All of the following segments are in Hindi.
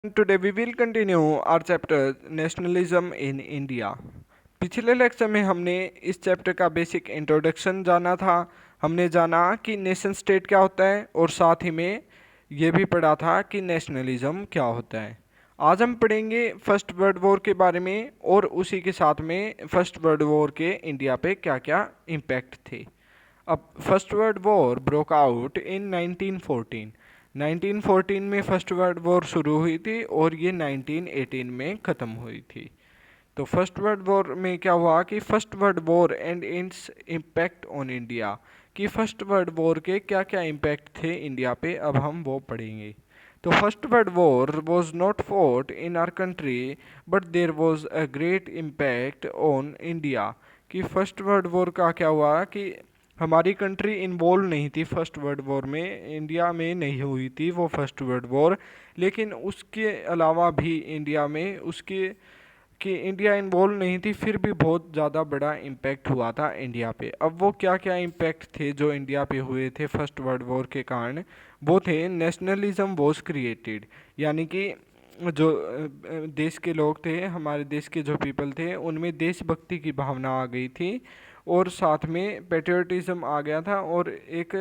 Today we will continue our chapter nationalism in India. पिछले लेक्चर में हमने इस चैप्टर का बेसिक इंट्रोडक्शन जाना था। हमने जाना कि नेशन स्टेट क्या होता है और साथ ही में ये भी पढ़ा था कि नेशनलिज्म क्या होता है। आज हम पढ़ेंगे फर्स्ट वर्ल्ड वॉर के बारे में और उसी के साथ में फर्स्ट वर्ल्ड वॉर के इंडिया पे क्या क्या इम्पैक्ट थे। अब first world war broke out in 1914। 1914 में फर्स्ट वर्ल्ड वॉर शुरू हुई थी और ये 1918 में ख़त्म हुई थी। तो फर्स्ट वर्ल्ड वॉर में क्या हुआ कि first world war and its impact on India, कि फर्स्ट वर्ल्ड वॉर के क्या क्या इम्पैक्ट थे इंडिया पे, अब हम वो पढ़ेंगे। तो first world war was not fought in our country but there was a great impact on India. कि फर्स्ट वर्ल्ड वॉर का क्या हुआ कि हमारी कंट्री इन्वॉल्व नहीं थी फर्स्ट वर्ल्ड वॉर में, इंडिया में नहीं हुई थी वो फर्स्ट वर्ल्ड वॉर, लेकिन उसके अलावा भी इंडिया में उसके कि इंडिया इन्वॉल्व नहीं थी फिर भी बहुत ज़्यादा बड़ा इम्पैक्ट हुआ था इंडिया पे। अब वो क्या क्या इम्पैक्ट थे जो इंडिया पे हुए थे फर्स्ट वर्ल्ड वॉर के कारण, वो थे नेशनलिज्म वॉज क्रिएटेड, यानी कि जो देश के लोग थे, हमारे देश के जो पीपल थे, उनमें देशभक्ति की भावना आ गई थी और साथ में पेट्रियोटिज्म आ गया था और एक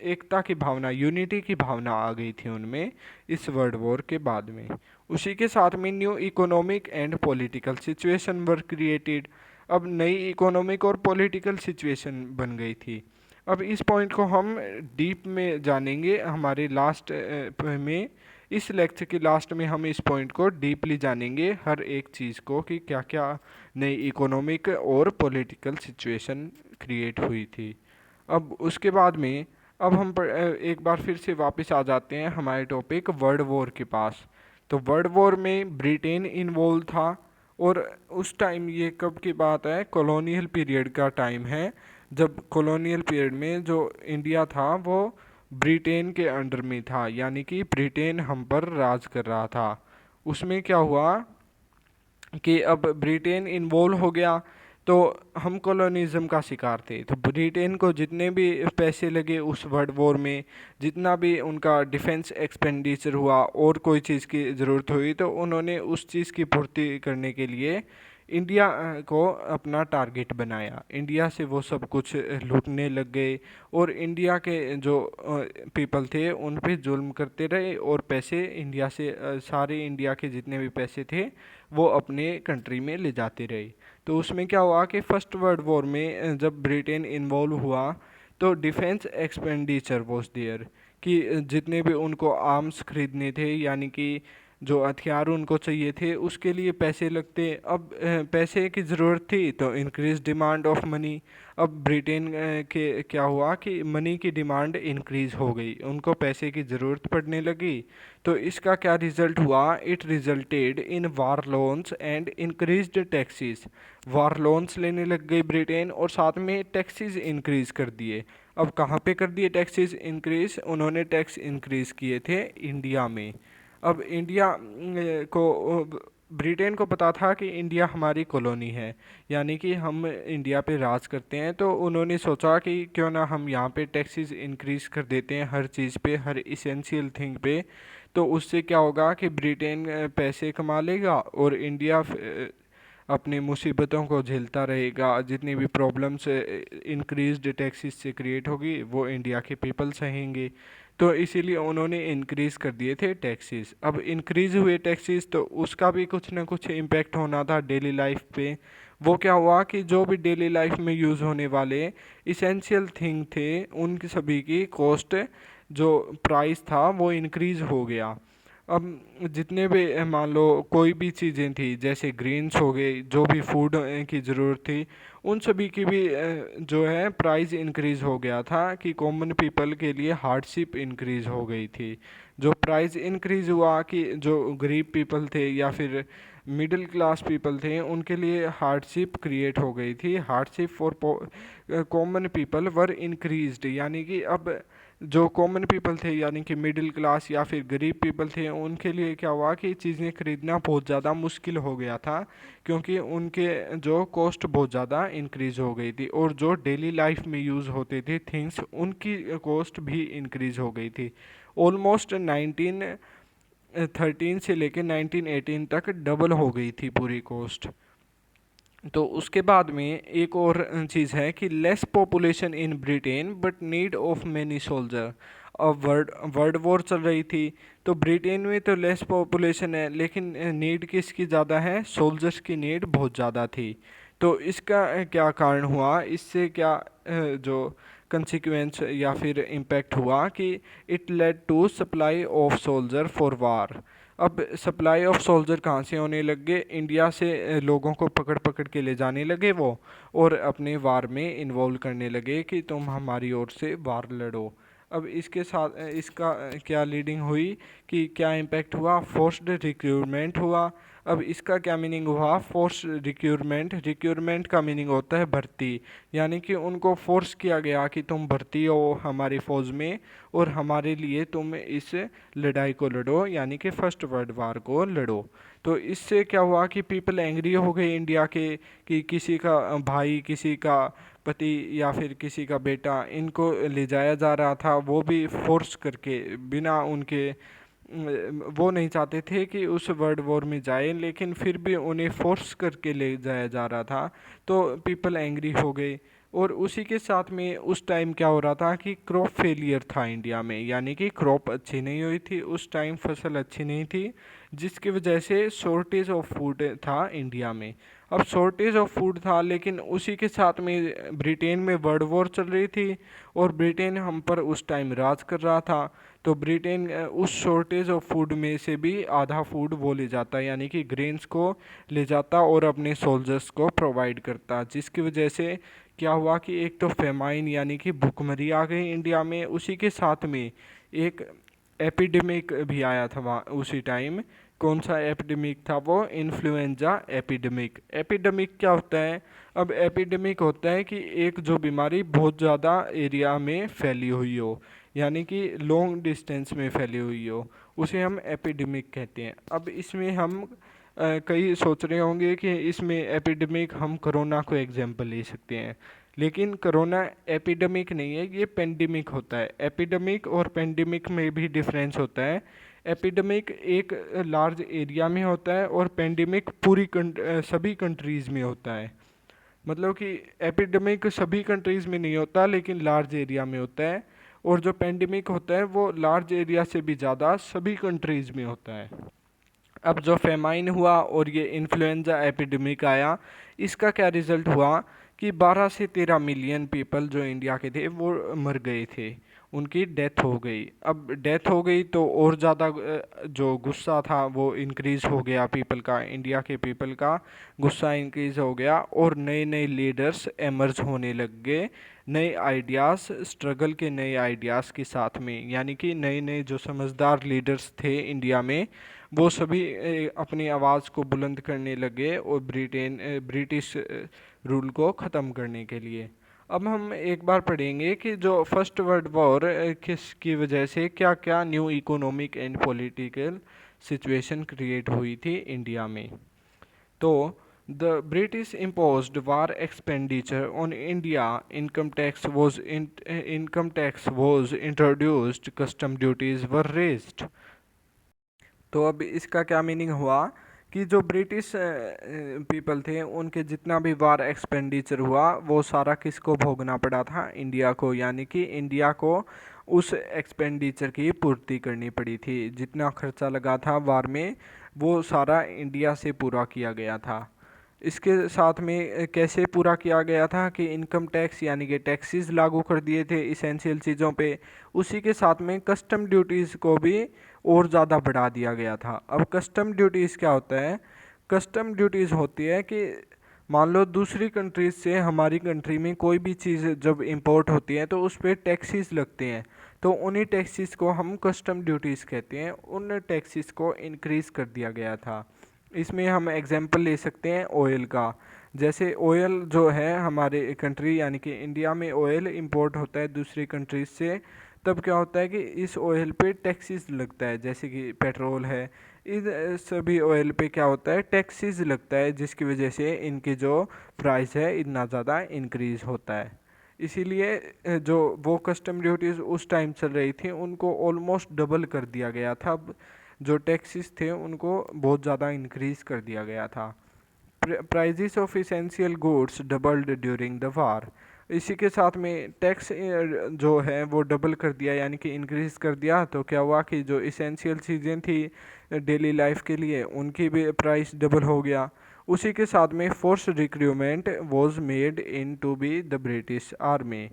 एकता की भावना, यूनिटी की भावना आ गई थी उनमें इस वर्ल्ड वॉर के बाद में। उसी के साथ में new economic and political situation were created. अब नई इकोनॉमिक और पॉलिटिकल सिचुएशन बन गई थी। अब इस पॉइंट को हम डीप में जानेंगे हमारे लास्ट में, इस लेक्चर के लास्ट में हम इस पॉइंट को डीपली जानेंगे, हर एक चीज़ को कि क्या क्या नई इकोनॉमिक और पॉलिटिकल सिचुएशन क्रिएट हुई थी। अब उसके बाद में अब हम एक बार फिर से वापस आ जाते हैं हमारे टॉपिक वर्ल्ड वॉर के पास। तो वर्ल्ड वॉर में ब्रिटेन इन्वॉल्व था और उस टाइम, ये कब की बात है, कॉलोनियल पीरियड का टाइम है, जब कॉलोनियल पीरियड में जो इंडिया था वो ब्रिटेन के अंडर में था, यानी कि ब्रिटेन हम पर राज कर रहा था। उसमें क्या हुआ कि अब ब्रिटेन इन्वॉल्व हो गया तो हम कॉलोनिज्म का शिकार थे। तो ब्रिटेन को जितने भी पैसे लगे उस वर्ल्ड वॉर में, जितना भी उनका डिफेंस एक्सपेंडिचर हुआ और कोई चीज़ की ज़रूरत हुई, तो उन्होंने उस चीज़ की पूर्ति करने के लिए इंडिया को अपना टारगेट बनाया। इंडिया से वो सब कुछ लूटने लग गए और इंडिया के जो पीपल थे उन पे जुल्म करते रहे और पैसे इंडिया से सारे इंडिया के जितने भी पैसे थे वो अपने कंट्री में ले जाते रहे। तो उसमें क्या हुआ कि फर्स्ट वर्ल्ड वॉर में जब ब्रिटेन इन्वॉल्व हुआ तो डिफेंस एक्सपेंडिचर वॉज देयर, कि जितने भी उनको आर्म्स खरीदने थे, यानी कि जो हथियार उनको चाहिए थे, उसके लिए पैसे लगते। अब पैसे की ज़रूरत थी तो इंक्रीज डिमांड ऑफ मनी। अब ब्रिटेन के क्या हुआ कि मनी की डिमांड इंक्रीज हो गई, उनको पैसे की ज़रूरत पड़ने लगी। तो इसका क्या रिजल्ट हुआ, it resulted in war loans and increased taxes. War loans लेने लग गई ब्रिटेन और साथ में टैक्सेस इंक्रीज कर दिए। अब कहाँ पे कर दिए टैक्सेस इंक्रीज, उन्होंने टैक्स इंक्रीज किए थे इंडिया में। अब इंडिया को ब्रिटेन को पता था कि इंडिया हमारी कॉलोनी है, यानी कि हम इंडिया पे राज करते हैं, तो उन्होंने सोचा कि क्यों ना हम यहाँ पे टैक्सेस इंक्रीज कर देते हैं हर चीज़ पे, हर इसेंशियल थिंग पे। तो उससे क्या होगा कि ब्रिटेन पैसे कमा लेगा और इंडिया अपनी मुसीबतों को झेलता रहेगा। जितनी भी प्रॉब्लम्स इंक्रीज्ड टैक्सेस से क्रिएट होगी वो इंडिया के पीपल सहेंगे। तो इसीलिए उन्होंने इंक्रीज़ कर दिए थे टैक्सेस। अब इंक्रीज़ हुए टैक्सेस तो उसका भी कुछ ना कुछ इम्पेक्ट होना था डेली लाइफ पे। वो क्या हुआ कि जो भी डेली लाइफ में यूज़ होने वाले इसेंशियल थिंग थे उनकी सभी की कॉस्ट, जो प्राइस था वो इंक्रीज़ हो गया। अब जितने भी मान लो कोई भी चीज़ें थी, जैसे ग्रेन्स हो गए, जो भी फूड की ज़रूरत थी, उन सभी की भी जो है प्राइस इंक्रीज़ हो गया था, कि कॉमन पीपल के लिए हार्डशिप इंक्रीज़ हो गई थी। जो प्राइस इंक्रीज़ हुआ कि जो गरीब पीपल थे या फिर मिडिल क्लास पीपल थे उनके लिए हार्डशिप क्रिएट हो गई थी। Hardship for common people were increased, यानी कि अब जो कॉमन पीपल थे, यानी कि मिडिल क्लास या फिर गरीब पीपल थे, उनके लिए क्या हुआ कि चीज़ें खरीदना बहुत ज़्यादा मुश्किल हो गया था, क्योंकि उनके जो कॉस्ट बहुत ज़्यादा इंक्रीज़ हो गई थी और जो डेली लाइफ में यूज़ होते थे थिंग्स, उनकी कॉस्ट भी इंक्रीज़ हो गई थी। ऑलमोस्ट 19 1913 से लेकर 1918 तक डबल हो गई थी पूरी कॉस्ट। तो उसके बाद में एक और चीज़ है कि less population in Britain but need of many soldier. अब वर्ल्ड वर्ल्ड वॉर चल रही थी, तो ब्रिटेन में तो लेस पॉपुलेशन है लेकिन नीड किसकी ज़्यादा है, सोल्जर्स की नीड बहुत ज़्यादा थी। तो इसका क्या कारण हुआ, इससे क्या जो कंसिक्वेंस या फिर इम्पैक्ट हुआ कि it led to supply of soldier for war. अब सप्लाई ऑफ सोल्जर कहाँ से होने लग गए, इंडिया से लोगों को पकड़ पकड़ के ले जाने लगे वो, और अपने वार में इन्वॉल्व करने लगे कि तुम हमारी ओर से वार लड़ो। अब इसके साथ इसका क्या लीडिंग हुई कि क्या इम्पैक्ट हुआ, फोर्स्ड रिक्रूटमेंट हुआ। अब इसका क्या मीनिंग हुआ, फोर्स रिक्रूटमेंट, रिक्रूटमेंट का मीनिंग होता है भर्ती, यानी कि उनको फोर्स किया गया कि तुम भर्ती हो हमारी फ़ौज में और हमारे लिए तुम इस लड़ाई को लड़ो, यानी कि फर्स्ट वर्ल्ड वार को लड़ो। तो इससे क्या हुआ कि पीपल एंग्री हो गए इंडिया के कि किसी का भाई, किसी का पति या फिर किसी का बेटा इनको ले जाया जा रहा था, वो भी फोर्स करके, बिना उनके वो नहीं चाहते थे कि उस वर्ल्ड वॉर में जाए लेकिन फिर भी उन्हें फोर्स करके ले जाया जा रहा था। तो पीपल एंग्री हो गए। और उसी के साथ में उस टाइम क्या हो रहा था कि क्रॉप फेलियर था इंडिया में, यानी कि क्रॉप अच्छी नहीं हुई थी उस टाइम, फसल अच्छी नहीं थी, जिसकी वजह से शॉर्टेज ऑफ फूड था इंडिया में। अब शॉर्टेज ऑफ फूड था लेकिन उसी के साथ में ब्रिटेन में वर्ल्ड वॉर चल रही थी और ब्रिटेन हम पर उस टाइम राज कर रहा था। तो ब्रिटेन उस शॉर्टेज ऑफ फूड में से भी आधा फूड वो ले जाता, यानी कि ग्रेन्स को ले जाता और अपने सोल्जर्स को प्रोवाइड करता, जिसकी वजह से क्या हुआ कि एक तो फेमाइन यानी कि भुखमरी आ गई इंडिया में, उसी के साथ में एक एपिडेमिक भी आया था वहाँ उसी टाइम। कौन सा एपिडेमिक था वो, इन्फ्लुएंजा एपिडेमिक। एपिडेमिक क्या होता है, अब एपिडेमिक होता है कि एक जो बीमारी बहुत ज़्यादा एरिया में फैली हुई हो, यानी कि लॉन्ग डिस्टेंस में फैली हुई हो, उसे हम एपिडेमिक कहते हैं। अब इसमें हम कई सोच रहे होंगे कि इसमें एपिडेमिक हम कोरोना को एग्जाम्पल ले सकते हैं, लेकिन कोरोना एपिडेमिक नहीं है, ये पेंडेमिक होता है। एपिडेमिक और पेंडेमिक में भी डिफरेंस होता है। एपिडेमिक एक लार्ज एरिया में होता है और पेंडेमिक पूरी सभी कंट्रीज़ में होता है। मतलब कि एपिडेमिक सभी कंट्रीज़ में नहीं होता लेकिन लार्ज एरिया में होता है, और जो पेंडेमिक होता है वो लार्ज एरिया से भी ज़्यादा सभी कंट्रीज़ में होता है। अब जो फेमाइन हुआ और ये इन्फ्लुएंजा एपिडेमिक आया, इसका क्या रिज़ल्ट हुआ कि 12 से 13 मिलियन पीपल जो इंडिया के थे वो मर गए थे, उनकी डेथ हो गई। अब डेथ हो गई तो और ज़्यादा जो गुस्सा था वो इंक्रीज़ हो गया पीपल का, इंडिया के पीपल का गुस्सा इंक्रीज़ हो गया और नए नए लीडर्स एमर्ज होने लग गए, नए आइडियाज़, स्ट्रगल के नए आइडियाज़ के साथ में, यानी कि नए नए जो समझदार लीडर्स थे इंडिया में वो सभी अपनी आवाज़ को बुलंद करने लगे और ब्रिटिश रूल को ख़त्म करने के लिए। अब हम एक बार पढ़ेंगे कि जो फर्स्ट वर्ल्ड वॉर किसकी वजह से क्या क्या new economic and political situation create हुई थी इंडिया में। तो the British imposed war expenditure on India, income tax was introduced, custom duties were raised। तो अब इसका क्या मीनिंग हुआ कि जो ब्रिटिश पीपल थे उनके जितना भी वार एक्सपेंडिचर हुआ वो सारा किसको भोगना पड़ा था, इंडिया को, यानी कि इंडिया को उस एक्सपेंडिचर की पूर्ति करनी पड़ी थी। जितना खर्चा लगा था वार में वो सारा इंडिया से पूरा किया गया था। इसके साथ में कैसे पूरा किया गया था कि इनकम टैक्स यानी कि टैक्सेस लागू कर दिए थे इसेंशियल चीज़ों पे, उसी के साथ में कस्टम ड्यूटीज़ को भी और ज़्यादा बढ़ा दिया गया था। अब कस्टम ड्यूटीज़ क्या होता है, कस्टम ड्यूटीज़ होती है कि मान लो दूसरी कंट्रीज से हमारी कंट्री में कोई भी चीज़ जब इंपोर्ट होती है तो उस पर टैक्सेस लगते हैं, तो उन्हीं टैक्सेस को हम कस्टम ड्यूटीज़ कहते हैं। उन टैक्सेस को इंक्रीज़ कर दिया गया था। इसमें हम एग्जांपल ले सकते हैं ऑयल का। जैसे ऑयल जो है हमारे कंट्री यानी कि इंडिया में ऑयल इंपोर्ट होता है दूसरी कंट्रीज से, तब क्या होता है कि इस ऑयल पे टैक्सेस लगता है, जैसे कि पेट्रोल है, इन सभी ऑयल पे क्या होता है टैक्सेस लगता है, जिसकी वजह से इनके जो प्राइस है इतना ज़्यादा इंक्रीज़ होता है। इसीलिए जो वो कस्टम ड्यूटीज़ उस टाइम चल रही थी उनको ऑलमोस्ट डबल कर दिया गया था। जो टैक्सेस थे उनको बहुत ज़्यादा इंक्रीज़ कर दिया गया था। Prices of essential goods doubled during the war. इसी के साथ में टैक्स जो है वो डबल कर दिया, यानी कि इंक्रीज़ कर दिया। तो क्या हुआ कि जो इसेंशियल चीज़ें थी डेली लाइफ के लिए, उनकी भी प्राइस डबल हो गया। उसी के साथ में force recruitment was made in to be the British army,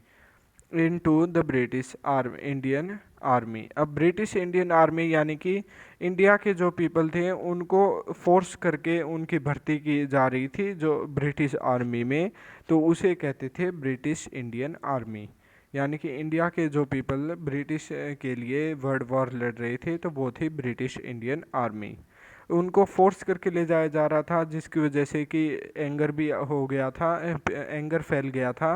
into the British army Indian army. अब ब्रिटिश इंडियन आर्मी यानी कि इंडिया के जो पीपल थे उनको फोर्स करके उनकी भर्ती की जा रही थी जो ब्रिटिश आर्मी में, तो उसे कहते थे ब्रिटिश इंडियन आर्मी। यानी कि इंडिया के जो पीपल ब्रिटिश के लिए वर्ल्ड वॉर लड़ रहे थे तो वो थी ब्रिटिश इंडियन आर्मी। उनको फोर्स करके ले जाया जा रहा था, जिसकी वजह से कि एंगर भी हो गया था, एंगर फैल गया था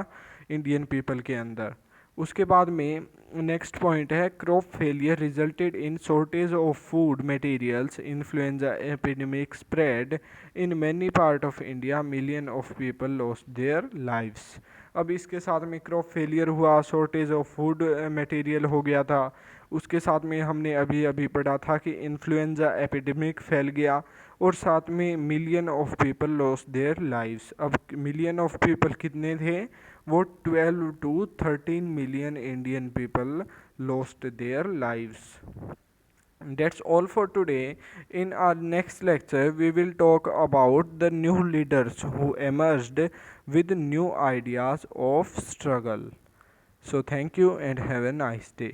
इंडियन पीपल के अंदर। उसके बाद में नेक्स्ट पॉइंट है crop failure resulted in shortage of food materials, influenza epidemic spread in many part of India, million of people lost their lives. अब इसके साथ में क्रॉप फेलियर हुआ, शॉर्टेज ऑफ फूड मटेरियल हो गया था। उसके साथ में हमने अभी अभी पढ़ा था कि इन्फ्लुएंजा एपिडेमिक फैल गया, और साथ में million of people lost their lives. अब मिलियन ऑफ पीपल कितने थे, वो 12 to 13 million Indian people lost their lives. That's all for today. In our next lecture, we will talk about the new leaders who emerged with new ideas of struggle. So, thank you and have a nice day.